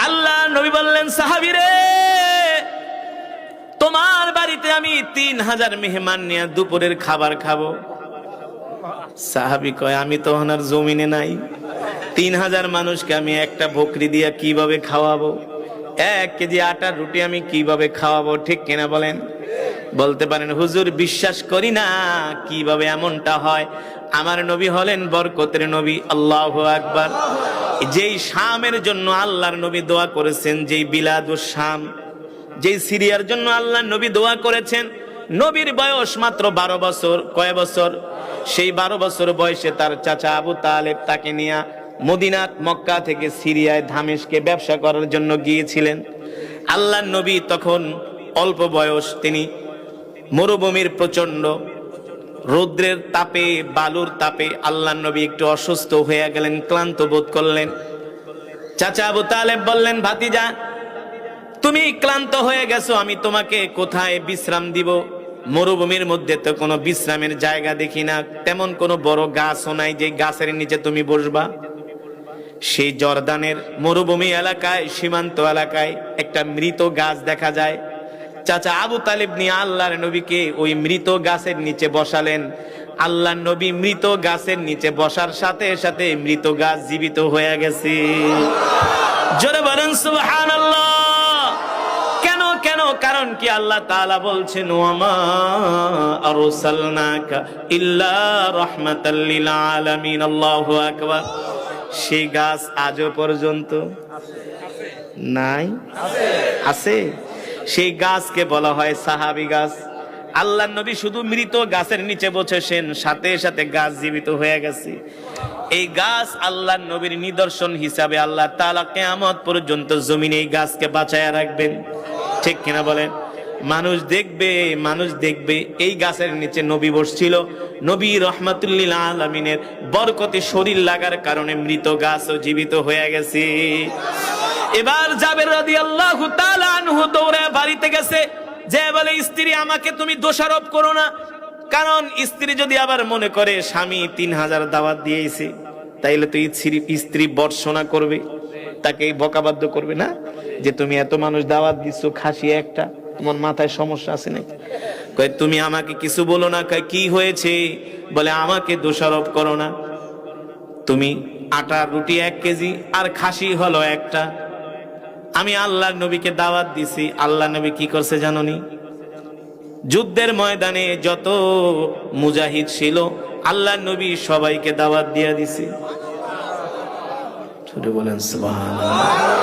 আল্লাহ নবী বললেন, সাহাবীরে, তোমার বাড়িতে আমি 3000 মেহমান নিয়ে দুপুরের খাবার খাবো। সাহাবী কয়, আমি তো ওনার জমিনে নাই, 3000 মানুষকে আমি একটা বকরি দিয়া কিভাবে খাওয়াবো? 1 কেজি আটার রুটি আমি কিভাবে খাওয়াবো? ঠিক কিনা বলেন? বলতে পারেন, হুজুর বিশ্বাস করি না, কিভাবে এমনটা হয়? আমার নবী হলেন বরকতের নবী। আল্লাহু আকবার। যেই শামের জন্য আল্লাহর নবী দোয়া করেছেন, যেই বিলাদুস শাম, যেই সিরিয়ার জন্য আল্লাহর নবী দোয়া করেছেন, নবীর বয়স মাত্র 12 বছর। কয় বছর? সেই 12 বছর বয়সে তার চাচা আবু তালেব তাকে নিয়ে মদিনাত মক্কা থেকে সিরিয়ায় দামেস্কে ব্যবসা করার জন্য গিয়েছিলেন। আল্লাহর নবী তখন অল্প বয়স, তিনি মরুভূমির প্রচন্ড রৌদ্রের তাপে, বালুর তাপে আল্লাহর নবী একটু অসুস্থ হয়ে গেলেন, ক্লান্ত বোধ করলেন। চাচা আবু তালেব বললেন, ভাতিজা, তুমি ক্লান্ত হয়ে গেছো, আমি তোমাকে কোথায় বিশ্রাম দিব? মরুভূমির মধ্যে তো কোনো বিশ্রামের জায়গা দেখি না, তেমন কোনো বড় গাছও নাই যে গাছের নিচে তুমি বসবা। সেই জর্দানের মরুভূমি এলাকায়, সীমান্ত এলাকায় একটা মৃত গাছ দেখা যায়। চাচা আবু তালেব নিয়ে আল্লাহর নবীকে ওই মৃত গাছের নিচে বসালেন। আল্লাহর নবী মৃত গাছের নিচে বসার সাথে সাথে মৃত গাছ জীবিত হয়ে গেছে। জোরে বলেন সুবহানাল্লাহ। কেন কেন? কারণ কি? আল্লাহ তাআলা বলছেন, ওয়ামা আরসালনাকা ইল্লা রাহমাতাল লিল আলামিন। আল্লাহু আকবার। সেই গাছ আজও পর্যন্ত নাই, আছে। সেই গাছকে বলা হয় সাহাবী গাছ। আল্লাহর নবী শুধু মৃত গাছের নিচে বসেছেন, সাথে সাথে গাছ জীবিত হয়ে গেছে। এই গাছ আল্লাহর নবীর নিদর্শন হিসাবে আল্লাহ তাআলা কিয়ামত পর্যন্ত জমিনে এই গাছকে বাঁচায়া রাখবেন। ঠিক কিনা বলেন? মানুষ দেখবে, মানুষ দেখবে এই গাছের নিচে নবী বসছিল। নবী রাহমাতুল লিল আলামিনের বরকতে শরীর লাগার কারণে মৃত গাছও জীবিত হয়ে গেছে। এবার জাবের রাদিয়াল্লাহু তাআলা আনহু দৌড়ে বাড়িতে গেছে, যে বলে, স্ত্রী, আমাকে তুমি দোষারোপ করো না। কারণ স্ত্রী যদি আবার মনে করে স্বামী 3000 দাওয়াত দিয়েছে, তাইলে তো স্ত্রী বর্ষনা করবে, তাকে বকাবাদ্য করবে না, যে তুমি এত মানুষ দাওয়াত দিচ্ছ, খাসি একটা, তোমার মাথায় সমস্যা আছে নাকি? কয়, তুমি আমাকে কিছু বলো না। কয়, কি হয়েছে? বলে, আমাকে দোষারোপ করো না। তুমি আটার রুটি 1 কেজি আর খাসি হলো একটা। আমি আল্লাহর নবীকে দাওয়াত দিছি। আল্লাহ নবী কি করছে জানোনি? যুদ্ধের ময়দানে যত মুজাহিদ ছিল, আল্লাহর নবী সবাইকে দাওয়াত দিয়ে দিছে। ছোট বলেন সুবহানাল্লাহ।